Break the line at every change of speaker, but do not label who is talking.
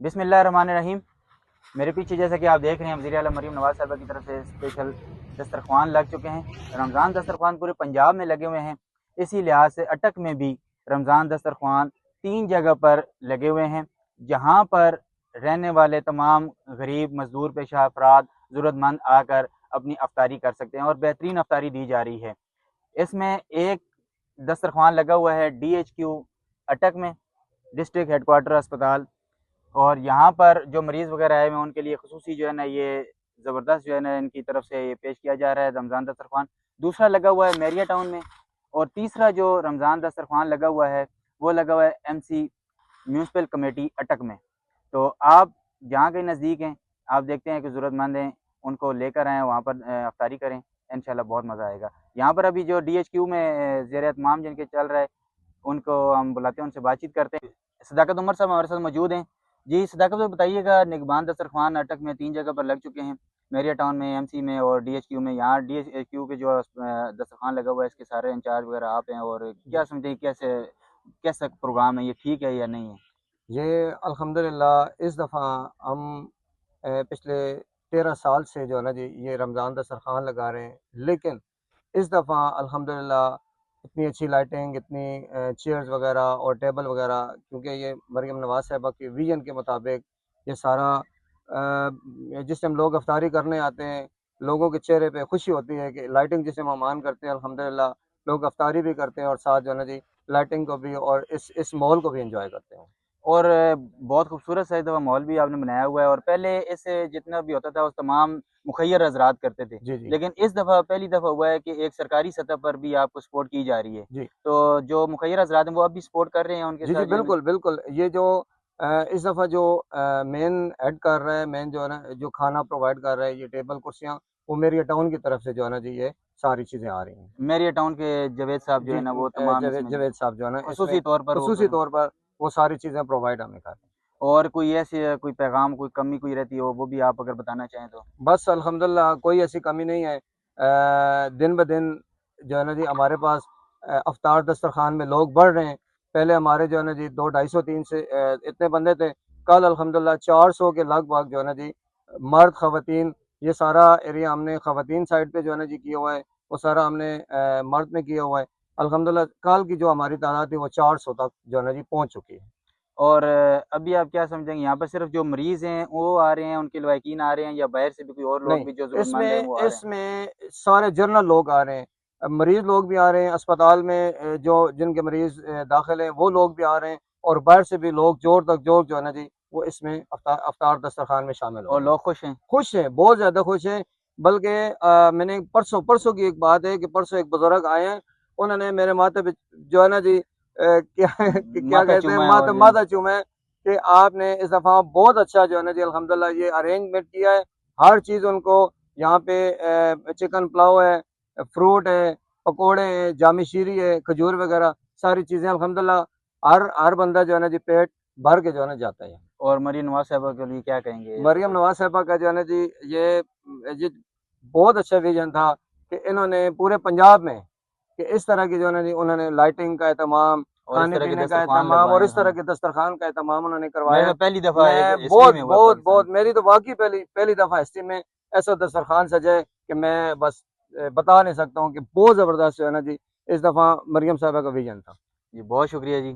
बिस्मिल्लाहिर्रहमानिर्रहीम। मेरे पीछे जैसा कि आप देख रहे हैं वज़ीर आला मरीम नवाज़ साहिबा की तरफ से स्पेशल दस्तरख्वान लग चुके हैं। रमज़ान दस्तरख्वान पूरे पंजाब में लगे हुए हैं। इसी लिहाज से अटक में भी रमज़ान दस्तरख्वान 3 जगह पर लगे हुए हैं, जहाँ पर रहने वाले तमाम गरीब मजदूर पेशा अफराद ज़रूरतमंद आकर अपनी अफ्तारी कर सकते हैं और बेहतरीन अफ्तारी दी जा रही है। इसमें एक दस्तरख्वान लगा हुआ है DHQ अटक में, डिस्ट्रिक्ट हेडक्वार्टर अस्पताल, और यहाँ पर जो मरीज़ वगैरह आए हुए हैं उनके लिए खुसूसी जो है ना ये ज़बरदस्त जो है ना इनकी तरफ से ये पेश किया जा रहा है रमज़ान दस्तरख्वान। दूसरा लगा हुआ है मेरिया टाउन में, और तीसरा जो रमज़ान दस्तरख्वान लगा हुआ है वो लगा हुआ है MC म्यूनसिपल कमेटी अटक में। तो आप जहाँ के नज़दीक हैं, आप देखते हैं कि ज़रूरतमंद हैं, उनको लेकर आएँ, वहाँ पर अफ्तारी करें, इंशाल्लाह बहुत मज़ा आएगा। यहाँ पर अभी जो DHQ में ज़ेर एहतमाम जिनके चल रहा है उनको हम बुलाते हैं, उनसे बातचीत करते हैं। सदाकत उमर साहब हमारे साथ मौजूद हैं। जी सदाकत साहब बताइएगा, निगहबान दस्तरख्वान अटक में 3 जगह पर लग चुके हैं, मेरिया टाउन में, MC में और DHQ में। यहाँ DHQ के जो दस्तरख्वान लगा हुआ है इसके सारे इंचार्ज वगैरह आप हैं, और क्या समझे कैसे कैसा प्रोग्राम है, ये ठीक है या नहीं है?
ये अल्हम्दुलिल्लाह इस दफ़ा हम पिछले 13 साल से जो है ना जी ये रमज़ान दस्तरखान लगा रहे हैं, लेकिन इस दफ़ा अल्हम्दुलिल्लाह इतनी अच्छी लाइटिंग, इतनी चेयर्स वगैरह और टेबल वगैरह, क्योंकि ये मरियम नवाज़ साहिबा के विजन के मुताबिक ये सारा जिस टाइम लोग अफ्तारी करने आते हैं, लोगों के चेहरे पे खुशी होती है कि लाइटिंग जिसे हम मान करते हैं, अल्हम्दुलिल्लाह लोग अफ्तारी भी करते हैं और साथ जो है ना जी लाइटिंग को भी और इस माहौल को भी एंजॉय करते हैं।
और बहुत खूबसूरत सा इस दफ़ा मॉल भी आपने बनाया हुआ है, और पहले इससे जितना भी होता था उस तमाम मुखैर हज़रात करते थे,
जी जी
लेकिन इस दफ़ा पहली दफ़ा हुआ है कि एक सरकारी सतह पर भी आपको सपोर्ट की जा रही है।
जी
तो जो मुखैर हज़रात हैं वो अब भी सपोर्ट कर रहे हैं उनके
जी जी
साथ जो है
बिल्कुल बिल्कुल। ये जो इस दफ़ा जो मेन ऐड कर रहा है, मेन जो है ना जो खाना प्रोवाइड कर रहा है, ये टेबल कुर्सियाँ, वो मेरी टाउन की तरफ से जो है ना जी ये सारी चीज़ें आ रही हैं।
मेरिया टाउन के जावेद साहब जो
जी
है ना वो तमाम
जावेद
इसमें
जावेद साहब जो है ना इसमें
खुसूसी तौर पर वो
खसूसी तौर पर वो सारी चीज़ें प्रोवाइड हमें कर रहे हैं।
और कोई ऐसी कोई पैगाम, कोई कमी कोई रहती हो वो भी आप अगर बताना चाहें तो?
बस अल्हम्दुलिल्लाह कोई ऐसी कमी नहीं है। दिन ब दिन जो है ना जी हमारे पास अफ्तार दस्तरखान में लोग बढ़ रहे हैं। पहले हमारे जो है ना जी 200-250 3 से इतने बंदे थे। कल अल्हम्दुलिल्लाह 400 के लगभग जो है ना जी मर्द ख़वातीन, ये सारा एरिया हमने ख़वातीन साइड पे जो है ना जी किया हुआ है, वो सारा हमने मर्द में किया हुआ है। अल्हम्दुलिल्लाह कल की जो हमारी तादाद थी वो 400 तक जो है ना जी पहुँच चुकी है।
और अभी आप क्या समझेंगे, यहाँ पर सिर्फ जो मरीज़ हैं वो आ रहे हैं, उनके लवाकिन आ रहे हैं, या बाहर से भी कोई और लोग
नहीं,
भी जो ज़रूरतमंद हैं
इसमें
वो आ रहे हैं?
इसमें सारे जनरल लोग आ रहे हैं, मरीज़ लोग भी आ रहे हैं, अस्पताल में जो जिनके मरीज़ दाखिल हैं वो लोग भी आ रहे हैं, और बाहर से भी लोग जोर तक जोर जो है ना जी वो इसमें अफ्तार दस्तरखान में शामिल हो
और
रहे हैं।
लोग खुश हैं?
खुश हैं, बहुत ज़्यादा खुश हैं। बल्कि मैंने परसों परसों की एक बात है कि परसों एक बुज़ुर्ग आए हैं, उन्होंने मेरे माथे पे जो है ना जी क्या क्या
माथा
कहते हैं
चूमा है
माथा
और
माथा चूमा है कि आपने इस दफ़ा बहुत अच्छा जो है ना जी अल्हम्दुलिल्लाह ये अरेंजमेंट किया है। हर चीज़ उनको यहाँ पे चिकन पुलाव है, फ्रूट है, पकोड़े हैं, जामी शीरी है, खजूर वगैरह सारी चीज़ें अल्हम्दुलिल्लाह हर बंदा जो है ना जी पेट भर के जो है ना जाता है।
और मरीम नवाज़ साहिबा के लिए क्या कहेंगे इस
मरियम
दफ़ा?
नवाज साहिबा का जो है ना जी ये बहुत अच्छा विजन था कि इन्होंने पूरे पंजाब में कि इस तरह की जो है ना जी उन्होंने लाइटिंग का एहतमाम,
और इस
खाने
तरह के
पीने का
दस्तरख्वान
एहतमाम और
लगवाएँ
इस तरह
खाना।
के दस्तरखान का एहतमाम उन्होंने
मेरे
करवाया।
ख्याल पहली दफ़ा एक
मैं
हिस्ट्री में हुआ पाकिस्तान
बहुत मेरी तो वाकई पहली पहली दफ़ा हिस्ट्री में ऐसा दस्तरखान सजा कि मैं बस बता नहीं सकता हूँ कि बहुत ज़बरदस्त जो है ना जी इस दफ़ा मरियम साहिबा का विजन था।
जी बहुत शुक्रिया जी।